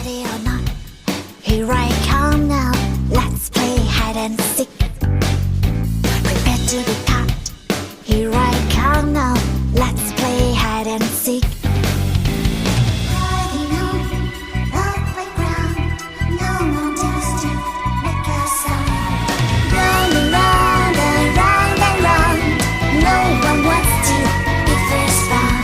ready or not, here I come now. Let's play hide and seek. Prepare to be caught. Here I come now. Let's play hide and seek. Riding on the playground, no one dares to make a sound. Round and round and round and round, no one wants to be first found.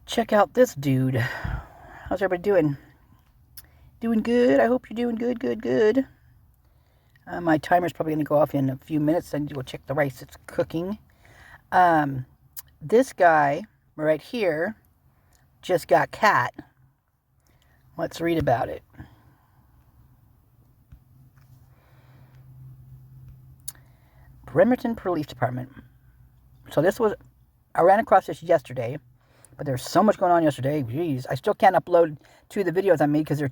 Check out this dude. How's everybody doing? Doing good? I hope you're doing good. My timer's probably going to go off in a few minutes. I need to go check the rice. It's cooking. This guy right here just got cat. Let's read about it. Bremerton Police Department. So I ran across this yesterday. But there's so much going on yesterday. Jeez, I still can't upload 2 of the videos I made because they're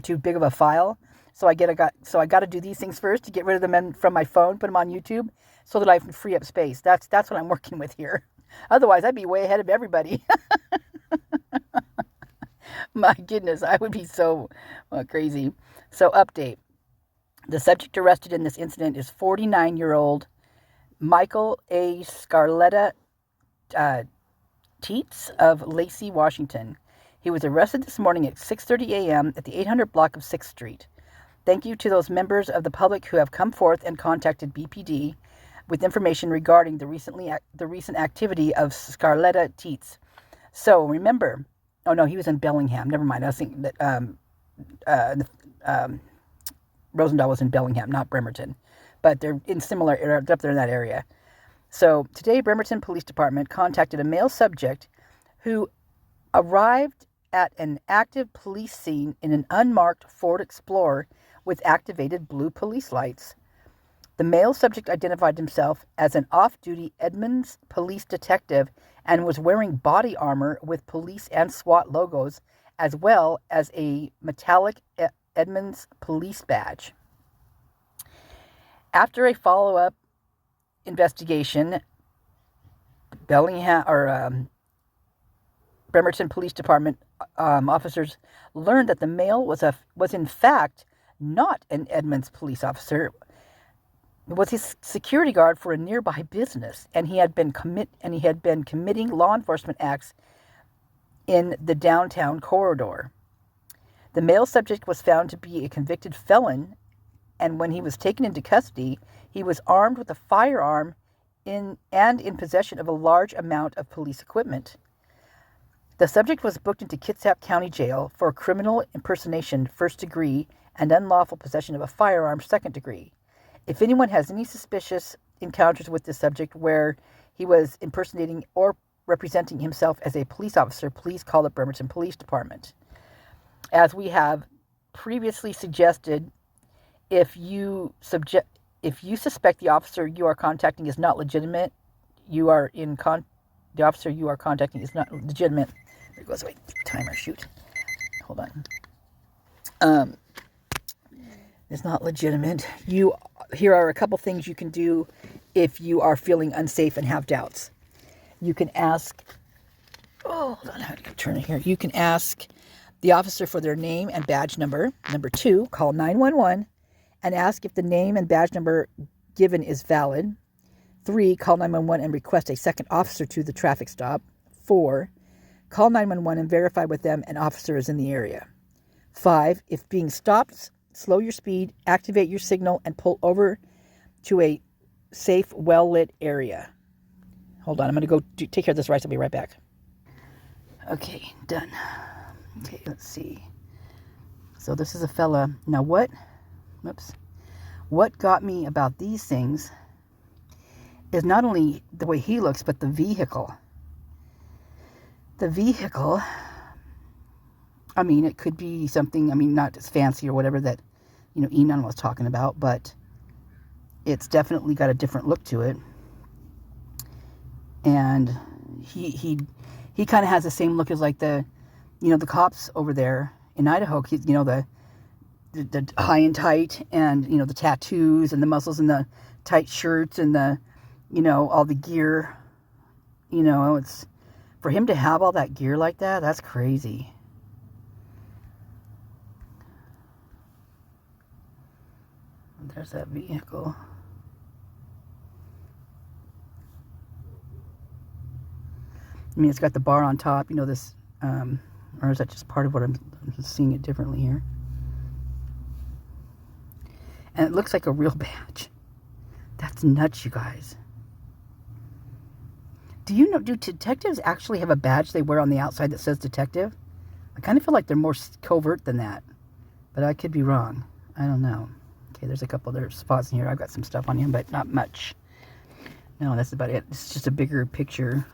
too big of a file. So I got to do these things first to get rid of them from my phone, put them on YouTube, so that I can free up space. That's what I'm working with here. Otherwise, I'd be way ahead of everybody. My goodness, I would be so crazy. So update: the subject arrested in this incident is 49-year-old Michael A. Scarletta Teets of Lacey, Washington. He was arrested this morning at 6:30 a.m. at the 800 block of 6th Street. Thank you to those members of the public who have come forth and contacted BPD with information regarding the recent activity of Scarletta Teets. So remember, oh no, he was in Bellingham. Never mind. I was thinking that Rosendahl was in Bellingham, not Bremerton, but they're in similar area, up there in that area. So today, Bremerton Police Department contacted a male subject who arrived at an active police scene in an unmarked Ford Explorer with activated blue police lights. The male subject identified himself as an off-duty Edmonds police detective and was wearing body armor with police and SWAT logos, as well as a metallic Edmonds police badge. After a follow-up investigation, Bremerton Police Department officers learned that the male was in fact not an Edmonds police officer. It was his security guard for a nearby business, and he had been committing law enforcement acts in the downtown corridor. The male subject was found to be a convicted felon, and when he was taken into custody, he was armed with a firearm in possession of a large amount of police equipment. The subject was booked into Kitsap County Jail for criminal impersonation 1st degree and unlawful possession of a firearm 2nd degree. If anyone has any suspicious encounters with this subject where he was impersonating or representing himself as a police officer, please call the Bremerton Police Department. As we have previously suggested, if you suspect the officer you are contacting is not legitimate, the officer you are contacting is not legitimate. There goes away. Timer, shoot. Hold on. It's not legitimate. Here are a couple things you can do if you are feeling unsafe and have doubts. You can ask. Oh, hold on. I have to turn it here. You can ask the officer for their name and badge number. Number 2, call 911. And ask if the name and badge number given is valid. 3, call 911 and request a second officer to the traffic stop. 4, call 911 and verify with them an officer is in the area. 5, if being stopped, slow your speed, activate your signal, and pull over to a safe, well-lit area. Hold on, I'm going to go take care of this rice. I'll be right back. Okay, done. Okay, let's see. So this is a fella. Now what got me about these things is not only the way he looks, but the vehicle. The vehicle, I mean, it could be something, I mean, not as fancy or whatever that, Enon was talking about, but it's definitely got a different look to it. and he kind of has the same look as like the cops over there in Idaho. He's, the high and tight, and the tattoos and the muscles and the tight shirts and the all the gear. It's for him to have all that gear like that. That's crazy. There's that vehicle. I mean, it's got the bar on top. This, or is that just part of what I'm seeing it differently here? And it looks like a real badge. That's nuts, you guys. Do detectives actually have a badge they wear on the outside that says detective? I kind of feel like they're more covert than that. But I could be wrong. I don't know. Okay, there's a couple other spots in here. I've got some stuff on him, but not much. No, that's about it. It's just a bigger picture,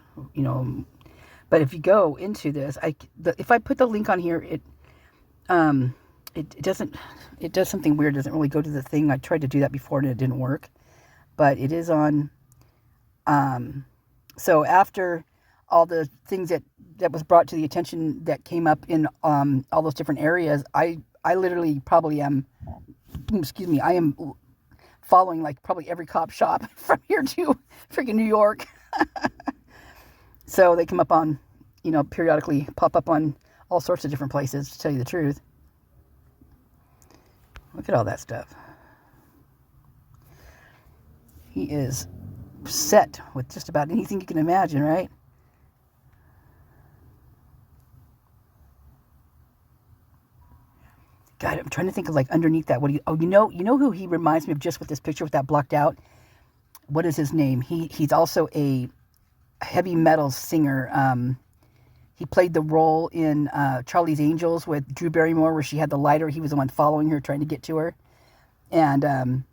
But if you go into this, if I put the link on here, it does something weird. It doesn't really go to the thing. I tried to do that before and it didn't work. But it is on. So after all the things that was brought to the attention that came up in all those different areas, I literally probably am. Excuse me. I am following like probably every cop shop from here to freaking New York. So they come up on, periodically pop up on all sorts of different places, to tell you the truth. Look at all that stuff. He is set with just about anything you can imagine, right? God, I'm trying to think of like underneath that. You know who he reminds me of just with this picture with that blocked out? What is his name? He's also a heavy metal singer. He played the role in Charlie's Angels with Drew Barrymore, where she had the lighter. He was the one following her, trying to get to her. And it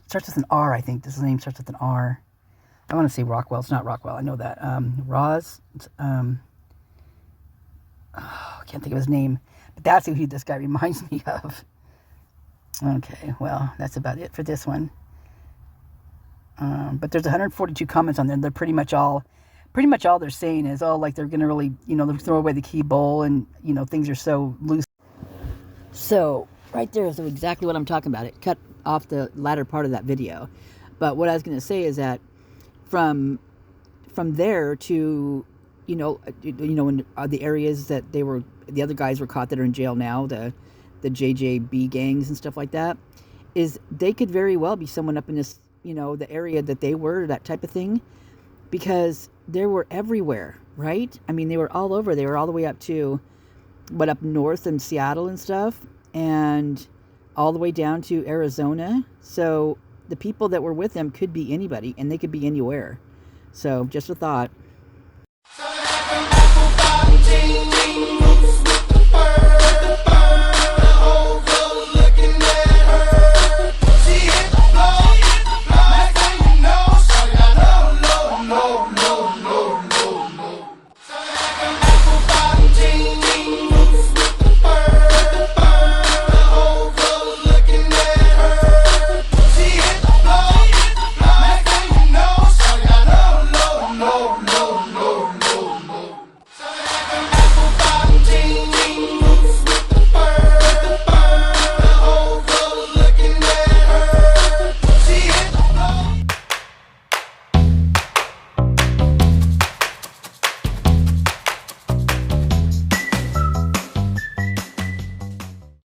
starts with an R, I think. His name starts with an R. I want to say Rockwell. It's not Rockwell. I know that. Roz. I can't think of his name. But that's who this guy reminds me of. Okay, well, that's about it for this one. But there's 142 comments on there. They're pretty much all they're saying is, like they're going to really, they'll throw away the key bowl and, things are so loose. So right there is exactly what I'm talking about. It cut off the latter part of that video. But what I was going to say is that from there to, in the areas that the other guys were caught that are in jail now, the JJB gangs and stuff like that, is they could very well be someone up in this, the area that they were, that type of thing, because they were everywhere, right? I mean, they were all over. They were all the way up to, up north in Seattle and stuff, and all the way down to Arizona. So the people that were with them could be anybody, and they could be anywhere. So just a thought.